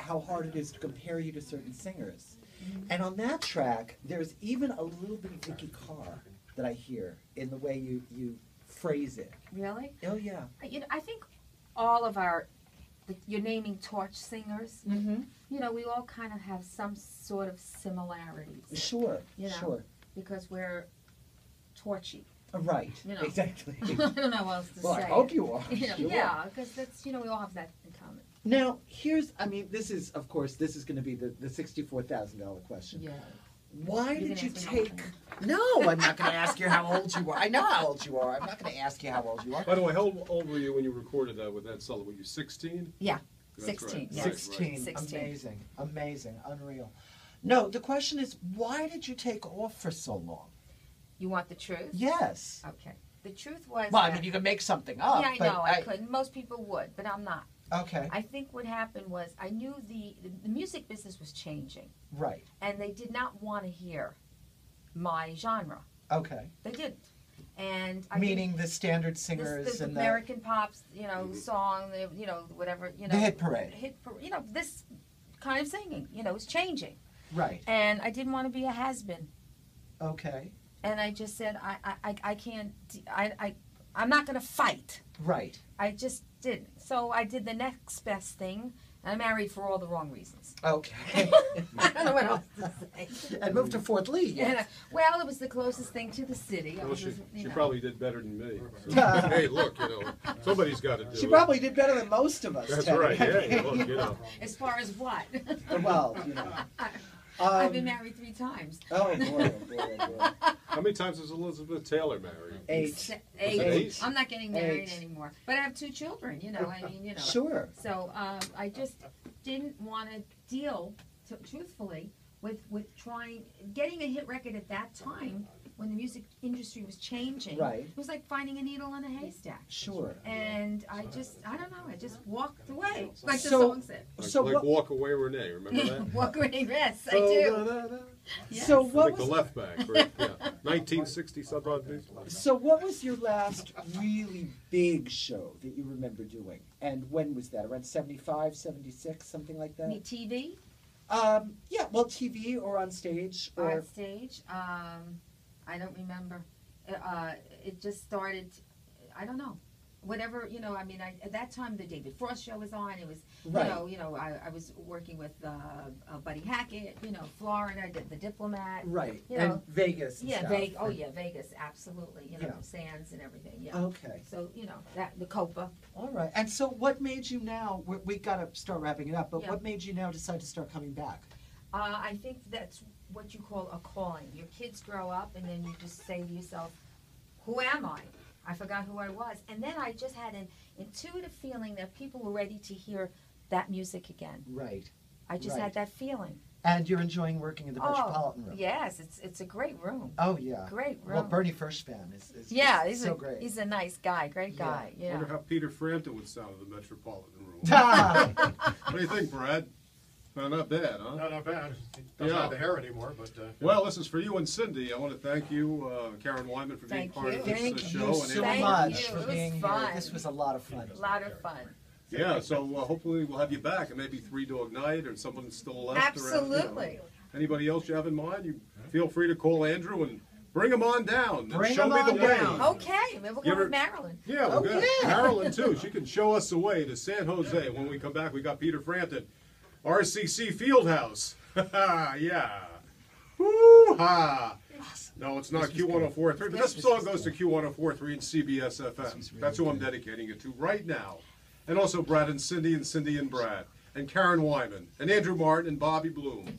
how hard it is to compare you to certain singers. And on that track, there's even a little bit of Vicky Carr that I hear in the way you phrase it. Really? Oh, yeah. You know, I think all of you're naming torch singers, you know, we all kind of have some sort of similarities. Sure, you know, sure. Because we're torchy. Right, you know. exactly. I don't know what else to Well, say. I hope you are. You know, Sure. yeah, because that's, you know, we all have that in common. Now, I mean, this is, of course, this is going to be the $64,000 question. Yeah. Why You're did you gonna ask me take... No, I'm not going to ask you how old you are. I know how old you are. I'm not going to ask you how old you are. By the way, how old were you when you recorded that with Ed Sullivan? Were you 16? Yeah, That's 16. right. Yes. 16. 16. Amazing. Amazing. Unreal. No, the question is, why did you take off for so long? You want the truth? Yes. Okay. The truth was Well, I that- mean, you can make something up. yeah, I but know, I couldn't. Most people would, but I'm not. Okay. I think what happened was I knew the music business was changing, Right. and they did not want to hear my genre. Okay. They didn't. And I Meaning the standard think singers the and American pops, you know, song, you know, whatever, you know. the hit parade. You know, this kind of singing, you know, is changing. Right. And I didn't want to be a has-been. Okay. And I just said, I can't, I'm not going to fight. Right. I just didn't. So I did the next best thing. I married for all the wrong reasons. Okay. I don't know what else to say. And moved to Fort Lee. Yes. And, well, it was the closest thing to the city. Well, she you know. probably did better than me. So, hey, look, you know, somebody's got to do it. She probably did better than most of us. That's Teddy. right. Yeah, look, you know. As far as what? Well, you know. I've been married 3 times. Oh, boy, oh, boy, oh, boy. How many times was Elizabeth Taylor married? 8. Eight. I'm not getting married 8. anymore. But I have 2 children, you know. I mean, you know. Sure. So I just didn't want to deal, truthfully, with getting a hit record at that time when the music industry was changing. Right. It was like finding a needle in a haystack. Sure. And I don't know, I just walked away, like the So- song said. Like Walk Away Renee, remember that? Walk away, yes, I do. Yes. So what Like the was left back, right? Yeah. 1960 something. so what was your last really big show that you remember doing? And when was that? Around 75, 76, something like that? Me TV, Yeah, well, TV or on stage or on stage. I don't remember. It just started. I don't know. Whatever, you know. I mean, at that time the David Frost show was on. It was, Right. you know. I was working with Buddy Hackett. You know, Florida, did the Diplomat. right You and know. Vegas. And Yeah, stuff. Vegas. Oh yeah, Vegas. Absolutely. You know, Yeah. Sands and everything. Yeah. Okay. So you know that the Copa. All right. And so, what made you now? We got to start wrapping it up. But Yeah. what made you now decide to start coming back? I think that's what you call a calling. Your kids grow up, and then you just say to yourself, "Who am I? I forgot who I was." And then I just had an intuitive feeling that people were ready to hear that music again. Right. I just Right. had that feeling. And you're enjoying working in the Metropolitan Room. Yes, it's a great room. Oh yeah. Great room. Well, Bernie Firstfan is Yeah, is so great. he's a nice guy, great Yeah. guy. I wonder Yeah. how Peter Frampton would sound in the Metropolitan Room. Ah, What do you think, Brad? No, not bad, huh? No, not bad. He doesn't Yeah. have the hair anymore, but... Well, this is for you and Cindy. I want to thank you, Karen Wyman, for being Thank part you. of this Thank show. you and so Thank much you. for It was being here. fun. This was a lot of fun. A lot of fun. Yeah, so hopefully we'll have you back, and maybe Three Dog Night, or someone still left. Absolutely. Around, Anybody else you have in mind? You feel free to call Andrew and bring him on down. And Bring show him me on the way. down. Okay, maybe we'll Give go her- with Marilyn. Yeah, Oh, we're good. yeah. Marilyn too. She can show us the way to San Jose. When we come back, we got Peter Frampton, RCC Fieldhouse. Yeah. Woo-ha! No, it's not Q1043, but this song goes to Q1043 and CBS FM. That's who I'm dedicating it to right now. And also Brad and Cindy and Brad, and Karen Wyman, and Andrew Martin and Bobby Blume.